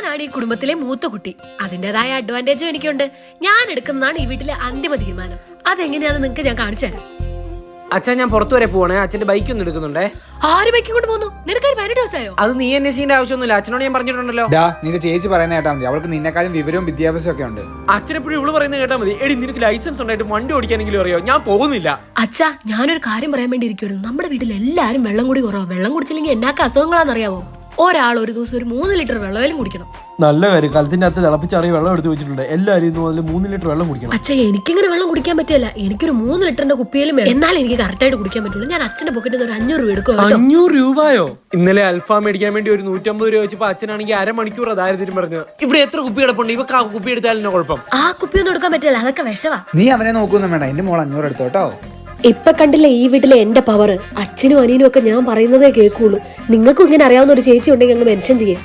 ഞാനാണ് ഈ കുടുംബത്തിലെ മൂത്ത കുട്ടി. അതിന്റേതായ അഡ്വാൻറ്റേജും എനിക്കുണ്ട്. ഞാൻ എടുക്കുന്നതാണ് ഈ വീട്ടിലെ അന്തിമ തീരുമാനം. അതെങ്ങനെയാണെന്ന് നിങ്ങൾക്ക് ഞാൻ കാണിച്ചു തരാം. അച്ഛൻ ഞാൻ പുറത്തു വരെ പോവാണ്. അച്ഛന്റെ ബൈക്ക് ഒന്ന് എടുക്കുന്നുണ്ടേ. ആര് ബൈക്ക് കൊണ്ട് പോകുന്നു? നിനക്ക് 18 ദിവസമായോ? അത് നീ അന്വേഷിക്കേണ്ട ആവശ്യമൊന്നുമില്ല. അച്ഛനോട് ഞാൻ പറഞ്ഞിട്ടുണ്ടല്ലോ. നിന്റെ ചേച്ചി പറയുന്ന കേട്ടാ മതി. അവൾക്ക് നിന്നെക്കാളും വിവരവും വിദ്യാഭ്യാസവും ഒക്കെ ഉണ്ട്. അച്ഛനെപ്പോഴും ഇവള് പറയുന്നത് കേട്ടാ മതി. എടി നിനക്ക് ലൈസൻസ് ഉണ്ടായിട്ട് വണ്ടി ഓടിക്കാനെങ്കിലും അറിയോ? ഞാൻ പോകുന്നില്ല. അച്ഛാ, ഞാനൊരു കാര്യം പറയാൻ വേണ്ടി ഇരിക്കുവായിരുന്നു. നമ്മുടെ വീട്ടിൽ എല്ലാരും വെള്ളം കൂടി കുറവാ. വെള്ളം കുടിച്ചില്ലെങ്കിൽ എന്നാക്ക അസുഖങ്ങളാണെന്നറിയാവോ? ഒരാൾ ഒരു ദിവസം ഒരു 3 ലിറ്റർ വെള്ളമെങ്കിലും കുടിക്കണം. നല്ല കാര്യം. കലത്തിന്റെ അകത്ത് തിളപ്പിച്ചാണെങ്കിൽ വെള്ളം എടുത്ത് വെച്ചിട്ടുണ്ട്. എല്ലാവരും ഇന്ന് മുതൽ 3 ലിറ്റർ വെള്ളം കുടിക്കണം. അച്ഛാ, എനിക്കിങ്ങനെ വെള്ളം കുടിക്കാൻ പറ്റില്ല. എനിക്കൊരു 3 ലിറ്ററിന്റെ കുപ്പിയിലും വേണം. എന്നാലും എനിക്ക് കറക്റ്റായിട്ട് കുടിക്കാൻ പറ്റുള്ളൂ. ഞാൻ അച്ഛന്റെ പോക്കറ്റിൽ നിന്ന് ഒരു 500 രൂപ എടുക്കും. 500 രൂപയോ? ഇന്നലെ അൽഫാം മേടിക്കാൻ വേണ്ടി ഒരു 150 രൂപ വെച്ചപ്പോ അച്ഛനാണെങ്കിൽ അരമണിക്കൂർ ദാരിദ്ര്യം പറഞ്ഞു. ഇവിടെ എത്ര കുപ്പി കിടപ്പുണ്ട്? ഇവക്ക് ആ കുപ്പി എടുത്താലും കുഴപ്പം. ആ കുപ്പിയൊന്നും എടുക്കാൻ പറ്റില്ല. അതൊക്കെ വിഷവാ. നീ അവനെ നോക്കൊന്നും വേണ്ട. എന്റെ മോൾ 500 എടുത്തോട്ടോ. ഇപ്പൊ കണ്ടില്ല ഈ വീട്ടിലെ എന്റെ പവർ. അച്ഛനും അനിയനും ഒക്കെ ഞാൻ പറയുന്നതേ കേൾക്കുള്ളൂ. നിങ്ങൾക്കും ഇങ്ങനെ അറിയാവുന്ന ഒരു ചേച്ചി ഉണ്ടെങ്കിൽ അങ്ങ് മെൻഷൻ ചെയ്യേ.